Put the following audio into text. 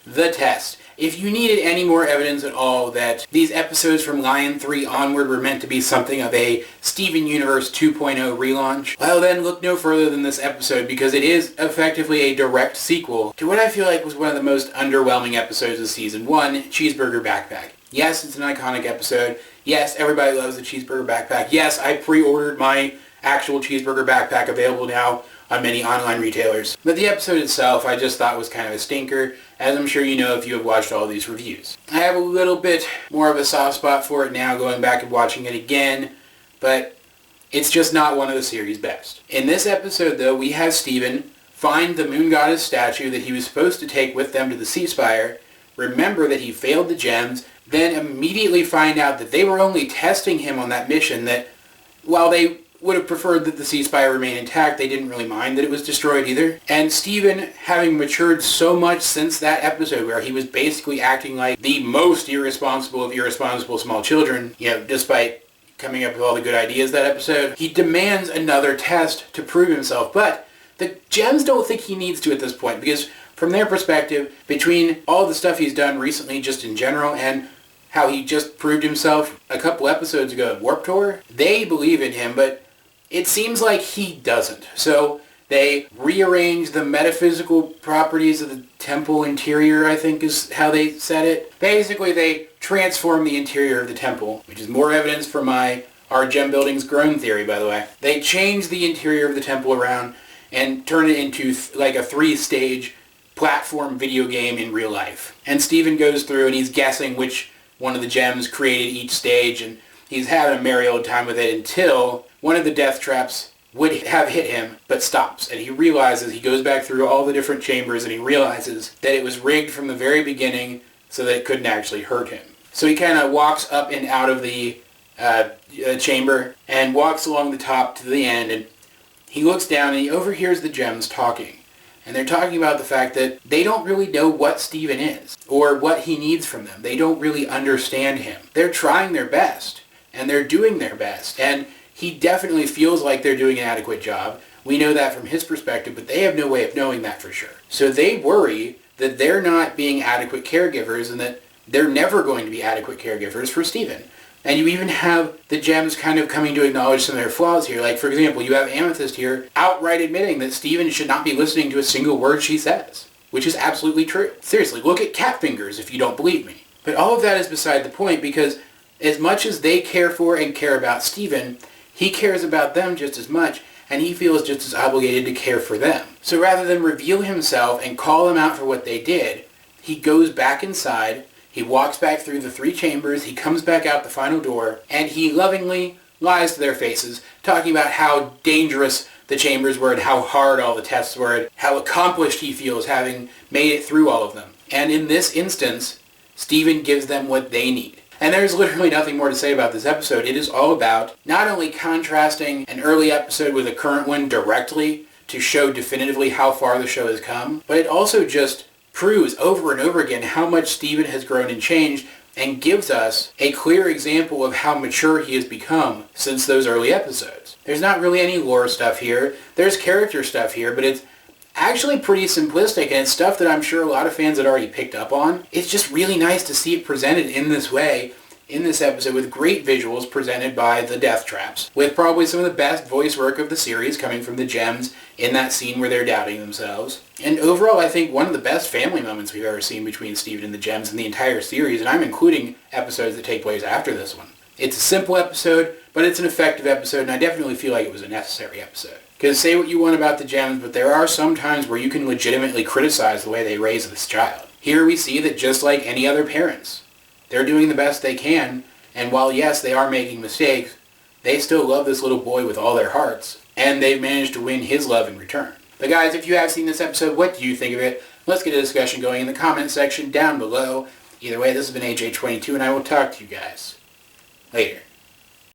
The Test. If you needed any more evidence at all that these episodes from Lion 3 onward were meant to be something of a Steven Universe 2.0 relaunch, well then look no further than this episode, because it is effectively a direct sequel to what I feel like was one of the most underwhelming episodes of Season 1, Cheeseburger Backpack. Yes, it's an iconic episode. Yes, everybody loves the Cheeseburger Backpack. Yes, I pre-ordered my actual Cheeseburger Backpack, available now on many online retailers. But the episode itself I just thought was kind of a stinker, as I'm sure you know if you have watched all these reviews. I have a little bit more of a soft spot for it now, going back and watching it again, but it's just not one of the series' best. In this episode, though, we have Steven find the Moon Goddess statue that he was supposed to take with them to the Sea Spire, remember that he failed the gems, then immediately find out that they were only testing him on that mission, that while they would have preferred that the Sea Spire remain intact, they didn't really mind that it was destroyed either. And Steven, having matured so much since that episode where he was basically acting like the most irresponsible of irresponsible small children, despite coming up with all the good ideas that episode, he demands another test to prove himself. But the gems don't think he needs to at this point, because from their perspective, between all the stuff he's done recently just in general and how he just proved himself a couple episodes ago at Warped Tour, they believe in him, but it seems like he doesn't. So they rearrange the metaphysical properties of the temple interior, I think is how they said it. Basically, they transform the interior of the temple, which is more evidence for our gem building's grown theory, by the way. They change the interior of the temple around and turn it into like a 3-stage platform video game in real life. And Steven goes through and he's guessing which one of the gems created each stage, and he's having a merry old time with it until one of the death traps would have hit him, but stops. And he realizes, he goes back through all the different chambers, and he realizes that it was rigged from the very beginning so that it couldn't actually hurt him. So he kind of walks up and out of the chamber and walks along the top to the end, and he looks down and he overhears the gems talking. And they're talking about the fact that they don't really know what Steven is or what he needs from them. They don't really understand him. They're trying their best, and they're doing their best. And he definitely feels like they're doing an adequate job. We know that from his perspective, but they have no way of knowing that for sure. So they worry that they're not being adequate caregivers and that they're never going to be adequate caregivers for Steven. And you even have the gems kind of coming to acknowledge some of their flaws here. Like, for example, you have Amethyst here outright admitting that Steven should not be listening to a single word she says, which is absolutely true. Seriously, look at Cat Fingers if you don't believe me. But all of that is beside the point, because as much as they care for and care about Steven, he cares about them just as much, and he feels just as obligated to care for them. So rather than reveal himself and call them out for what they did, he goes back inside, he walks back through the 3 chambers, he comes back out the final door, and he lovingly lies to their faces, talking about how dangerous the chambers were and how hard all the tests were and how accomplished he feels having made it through all of them. And in this instance, Steven gives them what they need. And there's literally nothing more to say about this episode. It is all about not only contrasting an early episode with a current one directly to show definitively how far the show has come, but it also just proves over and over again how much Steven has grown and changed, and gives us a clear example of how mature he has become since those early episodes. There's not really any lore stuff here. There's character stuff here, but it's actually pretty simplistic, and it's stuff that I'm sure a lot of fans had already picked up on. It's just really nice to see it presented in this way in this episode, with great visuals presented by the Death Traps, with probably some of the best voice work of the series coming from the gems in that scene where they're doubting themselves. And overall, I think one of the best family moments we've ever seen between Steven and the gems in the entire series, and I'm including episodes that take place after this one. It's a simple episode, but it's an effective episode, and I definitely feel like it was a necessary episode. Because say what you want about the gems, but there are some times where you can legitimately criticize the way they raise this child. Here we see that just like any other parents, they're doing the best they can, and while yes, they are making mistakes, they still love this little boy with all their hearts, and they've managed to win his love in return. But guys, if you have seen this episode, what do you think of it? Let's get a discussion going in the comment section down below. Either way, this has been AJ22, and I will talk to you guys later.